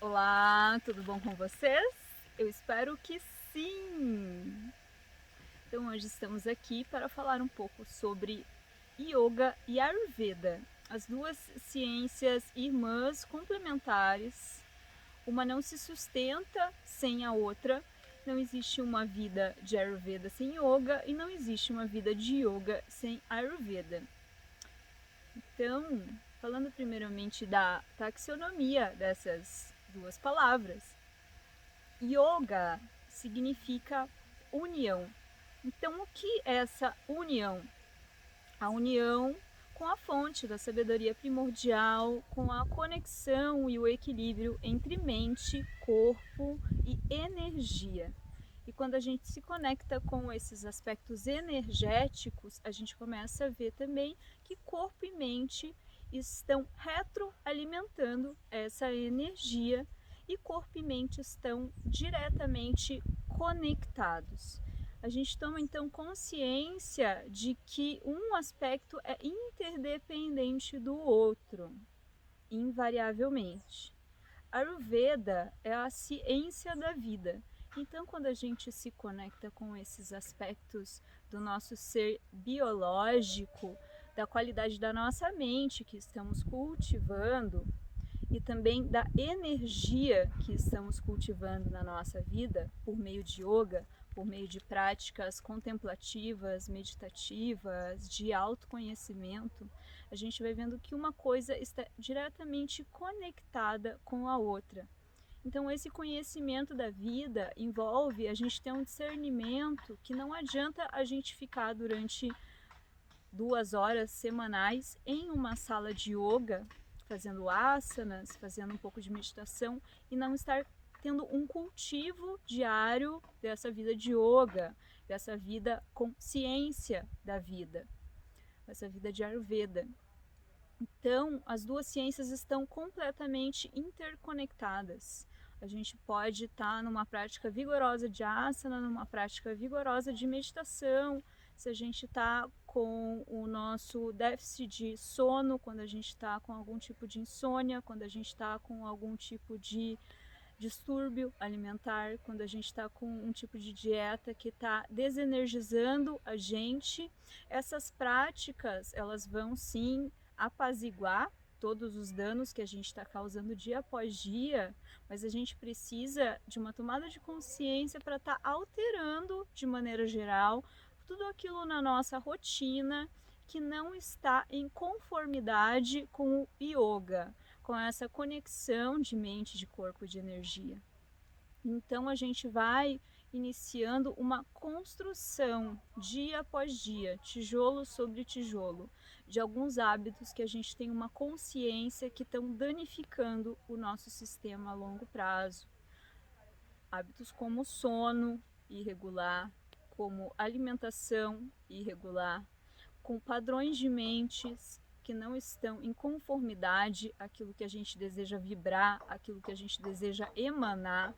Olá, tudo bom com vocês? Eu espero que sim! Então, hoje estamos aqui para falar um pouco sobre Yoga e Ayurveda, as duas ciências irmãs complementares. Uma não se sustenta sem a outra. Não existe uma vida de Ayurveda sem Yoga e não existe uma vida de Yoga sem Ayurveda. Então, falando primeiramente da taxonomia dessas duas palavras, Yoga significa união. Então, o que é essa união? A união com a fonte da sabedoria primordial, com a conexão e o equilíbrio entre mente, corpo e energia. E quando a gente se conecta com esses aspectos energéticos, a gente começa a ver também que corpo e mente estão retroalimentando essa energia e corpo e mente estão diretamente conectados. A gente toma então consciência de que um aspecto é interdependente do outro, invariavelmente. Ayurveda é a ciência da vida. Então, quando a gente se conecta com esses aspectos do nosso ser biológico, da qualidade da nossa mente que estamos cultivando e também da energia que estamos cultivando na nossa vida por meio de yoga, por meio de práticas contemplativas, meditativas, de autoconhecimento, a gente vai vendo que uma coisa está diretamente conectada com a outra. Então, esse conhecimento da vida envolve a gente ter um discernimento que não adianta a gente ficar durante 2 horas semanais em uma sala de yoga, fazendo asanas, fazendo um pouco de meditação e não estar tendo um cultivo diário dessa vida de yoga, dessa vida com ciência da vida, essa vida de Ayurveda. Então, as duas ciências estão completamente interconectadas. A gente pode estar numa prática vigorosa de asana, numa prática vigorosa de meditação, se a gente está com o nosso déficit de sono, quando a gente está com algum tipo de insônia, quando a gente está com algum tipo de distúrbio alimentar, quando a gente está com um tipo de dieta que está desenergizando a gente, essas práticas elas vão sim apaziguar todos os danos que a gente está causando dia após dia, mas a gente precisa de uma tomada de consciência para estar alterando de maneira geral tudo aquilo na nossa rotina que não está em conformidade com o yoga, com essa conexão de mente, de corpo e de energia. Então a gente vai iniciando uma construção dia após dia, tijolo sobre tijolo, de alguns hábitos que a gente tem uma consciência que estão danificando o nosso sistema a longo prazo. Hábitos como sono irregular, como alimentação irregular, com padrões de mentes que não estão em conformidade àquilo que a gente deseja vibrar, àquilo que a gente deseja emanar,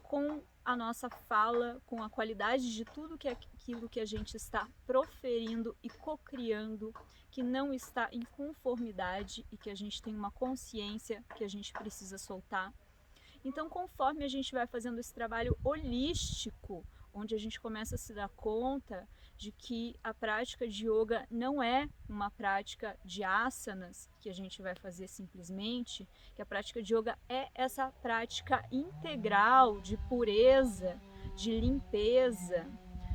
com a nossa fala, com a qualidade de tudo que é aquilo que a gente está proferindo e cocriando, que não está em conformidade e que a gente tem uma consciência que a gente precisa soltar. Então, conforme a gente vai fazendo esse trabalho holístico, onde a gente começa a se dar conta de que a prática de yoga não é uma prática de asanas que a gente vai fazer simplesmente, que a prática de yoga é essa prática integral de pureza, de limpeza,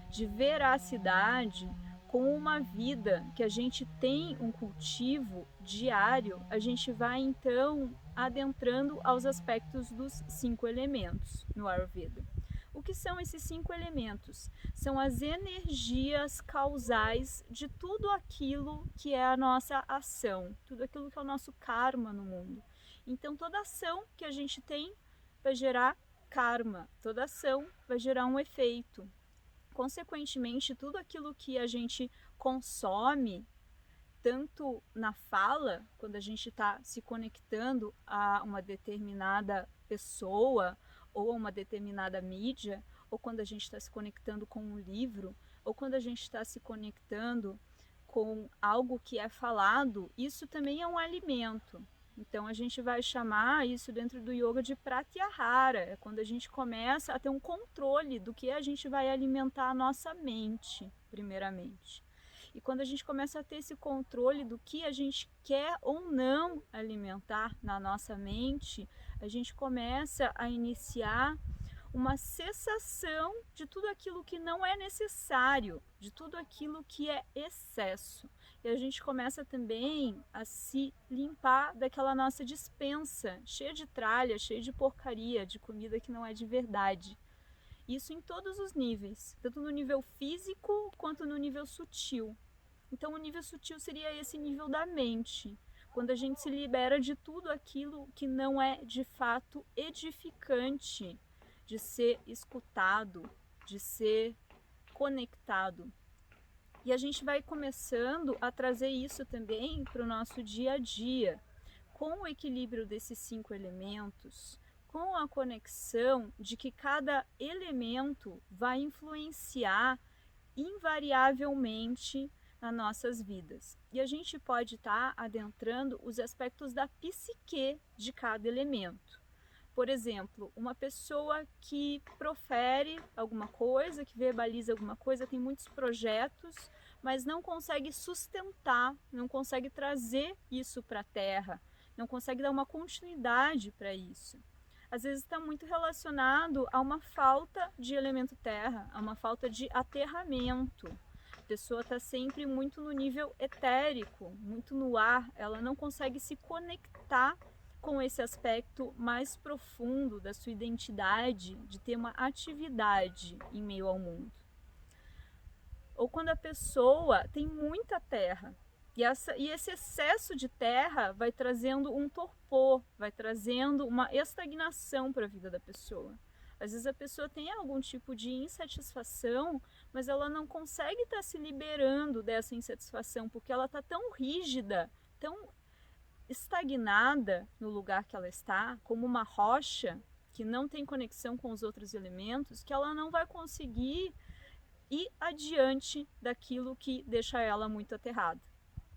de veracidade, com uma vida que a gente tem um cultivo diário, a gente vai então adentrando aos aspectos dos 5 elementos no Ayurveda. O que são esses 5 elementos? São as energias causais de tudo aquilo que é a nossa ação, tudo aquilo que é o nosso karma no mundo. Então, toda ação que a gente tem vai gerar karma, toda ação vai gerar um efeito. Consequentemente, tudo aquilo que a gente consome, tanto na fala, quando a gente está se conectando a uma determinada pessoa ou a uma determinada mídia, ou quando a gente está se conectando com um livro, ou quando a gente está se conectando com algo que é falado, isso também é um alimento. Então a gente vai chamar isso dentro do yoga de pratyahara, é quando a gente começa a ter um controle do que a gente vai alimentar a nossa mente, primeiramente. E quando a gente começa a ter esse controle do que a gente quer ou não alimentar na nossa mente, a gente começa a iniciar uma cessação de tudo aquilo que não é necessário, de tudo aquilo que é excesso. E a gente começa também a se limpar daquela nossa despensa, cheia de tralha, cheia de porcaria, de comida que não é de verdade. Isso em todos os níveis, tanto no nível físico quanto no nível sutil. Então o nível sutil seria esse nível da mente, quando a gente se libera de tudo aquilo que não é de fato edificante, de ser escutado, de ser conectado. E a gente vai começando a trazer isso também para o nosso dia a dia, com o equilíbrio desses 5 elementos, com a conexão de que cada elemento vai influenciar invariavelmente nas nossas vidas. E a gente pode estar adentrando os aspectos da psique de cada elemento. Por exemplo, uma pessoa que profere alguma coisa, que verbaliza alguma coisa, tem muitos projetos, mas não consegue sustentar, não consegue trazer isso para a Terra, não consegue dar uma continuidade para isso. Às vezes está muito relacionado a uma falta de elemento terra, a uma falta de aterramento. A pessoa está sempre muito no nível etérico, muito no ar, ela não consegue se conectar com esse aspecto mais profundo da sua identidade, de ter uma atividade em meio ao mundo. Ou quando a pessoa tem muita terra, e esse excesso de terra vai trazendo um torpor, vai trazendo uma estagnação para a vida da pessoa. Às vezes a pessoa tem algum tipo de insatisfação, mas ela não consegue estar se liberando dessa insatisfação, porque ela está tão rígida, tão estagnada no lugar que ela está, como uma rocha que não tem conexão com os outros elementos, que ela não vai conseguir ir adiante daquilo que deixa ela muito aterrada.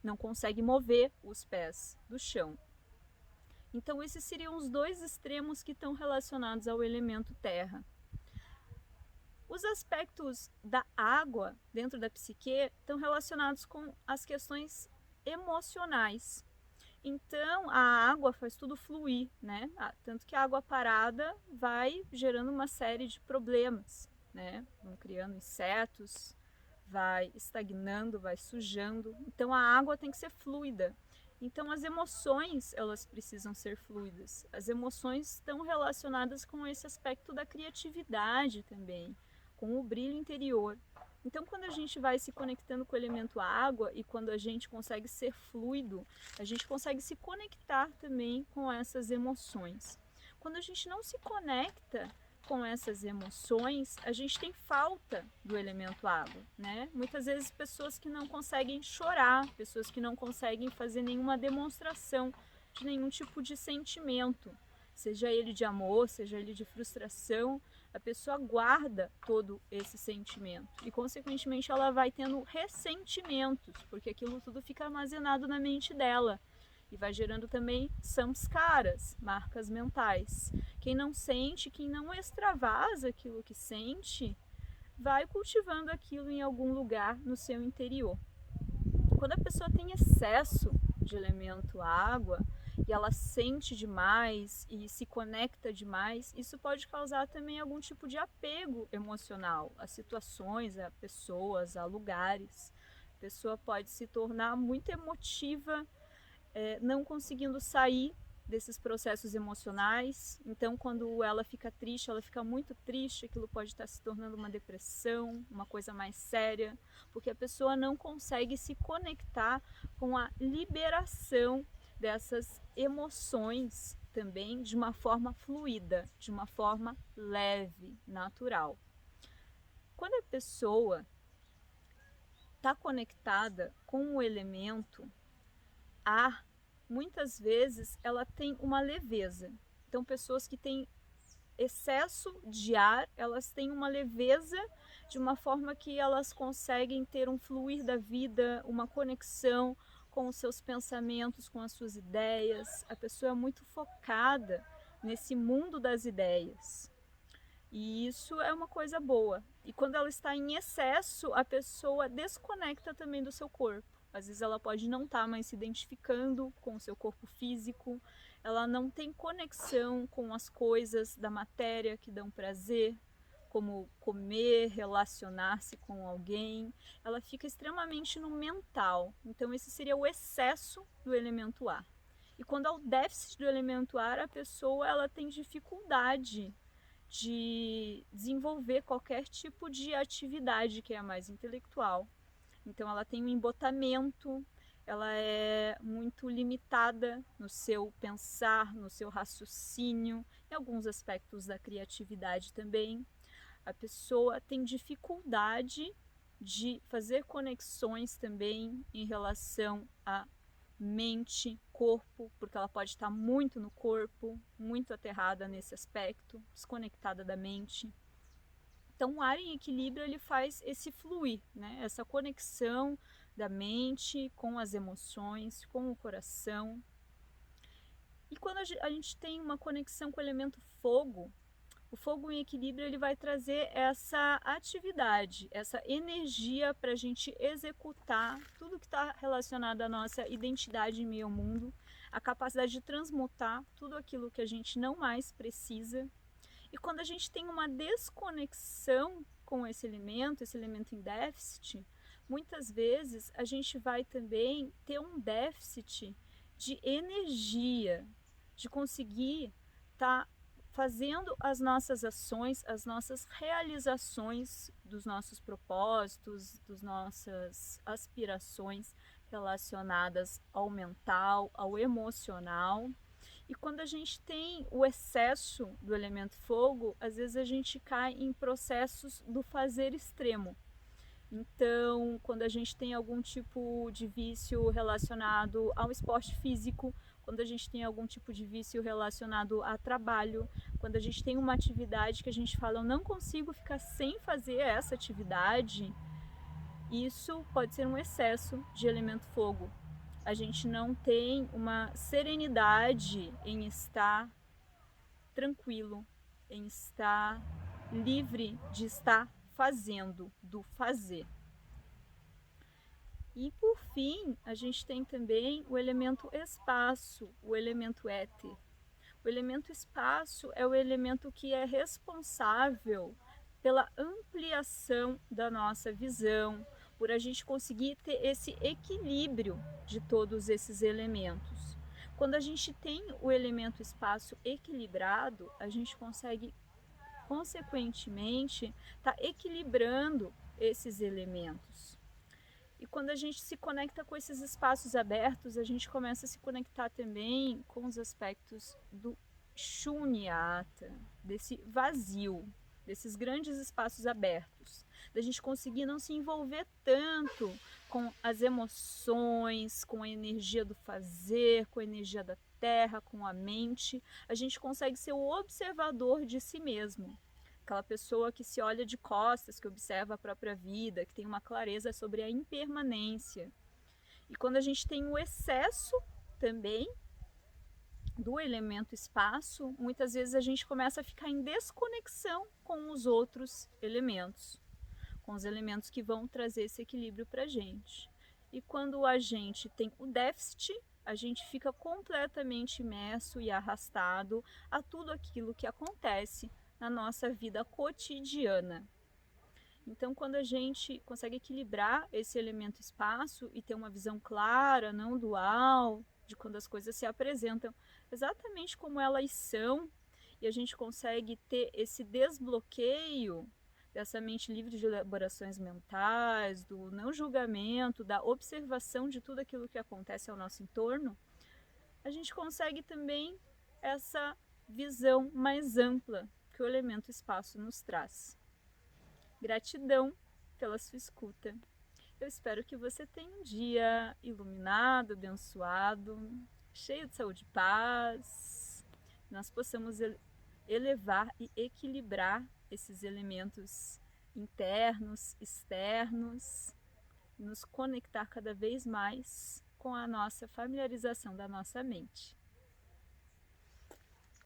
Não consegue mover os pés do chão. Então esses seriam os dois extremos que estão relacionados ao elemento terra. Os aspectos da água dentro da psique estão relacionados com as questões emocionais. Então a água faz tudo fluir, né? Tanto que a água parada vai gerando uma série de problemas, né? Vão criando insetos, vai estagnando, vai sujando. Então a água tem que ser fluida. Então as emoções, elas precisam ser fluidas. As emoções estão relacionadas com esse aspecto da criatividade também, com o brilho interior. Então quando a gente vai se conectando com o elemento água e quando a gente consegue ser fluido, a gente consegue se conectar também com essas emoções. Quando a gente não se conecta com essas emoções, a gente tem falta do elemento água, né? Muitas vezes pessoas que não conseguem chorar, pessoas que não conseguem fazer nenhuma demonstração de nenhum tipo de sentimento, seja ele de amor, seja ele de frustração, a pessoa guarda todo esse sentimento e consequentemente ela vai tendo ressentimentos, porque aquilo tudo fica armazenado na mente dela. E vai gerando também samskaras, marcas mentais. Quem não sente, quem não extravasa aquilo que sente, vai cultivando aquilo em algum lugar no seu interior. Quando a pessoa tem excesso de elemento água e ela sente demais e se conecta demais, isso pode causar também algum tipo de apego emocional a situações, a pessoas, a lugares. A pessoa pode se tornar muito emotiva, não conseguindo sair desses processos emocionais. Então quando ela fica triste, ela fica muito triste, aquilo pode estar se tornando uma depressão, uma coisa mais séria, porque a pessoa não consegue se conectar com a liberação dessas emoções também de uma forma fluida, de uma forma leve, natural. Quando a pessoa está conectada com o elemento ar, muitas vezes ela tem uma leveza. Então pessoas que têm excesso de ar, elas têm uma leveza de uma forma que elas conseguem ter um fluir da vida, uma conexão com os seus pensamentos, com as suas ideias. A pessoa é muito focada nesse mundo das ideias. E isso é uma coisa boa. E quando ela está em excesso, a pessoa desconecta também do seu corpo. Às vezes ela pode não estar mais se identificando com o seu corpo físico, ela não tem conexão com as coisas da matéria que dão prazer, como comer, relacionar-se com alguém. Ela fica extremamente no mental. Então esse seria o excesso do elemento ar. E quando há o déficit do elemento ar, a pessoa ela tem dificuldade de desenvolver qualquer tipo de atividade que é mais intelectual. Então ela tem um embotamento, ela é muito limitada no seu pensar, no seu raciocínio, em alguns aspectos da criatividade também. A pessoa tem dificuldade de fazer conexões também em relação a mente, corpo, porque ela pode estar muito no corpo, muito aterrada nesse aspecto, desconectada da mente. Então, o ar em equilíbrio ele faz esse fluir, né? Essa conexão da mente com as emoções, com o coração. E quando a gente tem uma conexão com o elemento fogo, o fogo em equilíbrio ele vai trazer essa atividade, essa energia para a gente executar tudo que está relacionado à nossa identidade em meio ao mundo, a capacidade de transmutar tudo aquilo que a gente não mais precisa. E quando a gente tem uma desconexão com esse elemento em déficit, muitas vezes a gente vai também ter um déficit de energia, de conseguir estar fazendo as nossas ações, as nossas realizações dos nossos propósitos, das nossas aspirações relacionadas ao mental, ao emocional. E quando a gente tem o excesso do elemento fogo, às vezes a gente cai em processos do fazer extremo. Então, quando a gente tem algum tipo de vício relacionado ao esporte físico, quando a gente tem algum tipo de vício relacionado a trabalho, quando a gente tem uma atividade que a gente fala, eu não consigo ficar sem fazer essa atividade, isso pode ser um excesso de elemento fogo. A gente não tem uma serenidade em estar tranquilo, em estar livre de estar fazendo, do fazer. E por fim, a gente tem também o elemento espaço, o elemento éter. O elemento espaço é o elemento que é responsável pela ampliação da nossa visão, por a gente conseguir ter esse equilíbrio de todos esses elementos. Quando a gente tem o elemento espaço equilibrado, a gente consegue, consequentemente, estar equilibrando esses elementos. E quando a gente se conecta com esses espaços abertos, a gente começa a se conectar também com os aspectos do shunyata, desse vazio, desses grandes espaços abertos, da gente conseguir não se envolver tanto com as emoções, com a energia do fazer, com a energia da terra, com a mente. A gente consegue ser o observador de si mesmo. Aquela pessoa que se olha de costas, que observa a própria vida, que tem uma clareza sobre a impermanência. E quando a gente tem o excesso também do elemento espaço, muitas vezes a gente começa a ficar em desconexão com os outros elementos, com os elementos que vão trazer esse equilíbrio para a gente. E quando a gente tem o déficit, a gente fica completamente imerso e arrastado a tudo aquilo que acontece na nossa vida cotidiana. Então, quando a gente consegue equilibrar esse elemento espaço e ter uma visão clara, não dual, de quando as coisas se apresentam exatamente como elas são, e a gente consegue ter esse desbloqueio dessa mente livre de elaborações mentais, do não julgamento, da observação de tudo aquilo que acontece ao nosso entorno, a gente consegue também essa visão mais ampla que o elemento espaço nos traz. Gratidão pela sua escuta. Eu espero que você tenha um dia iluminado, abençoado, cheio de saúde e paz. Nós possamos elevar e equilibrar esses elementos internos, externos, nos conectar cada vez mais com a nossa familiarização da nossa mente.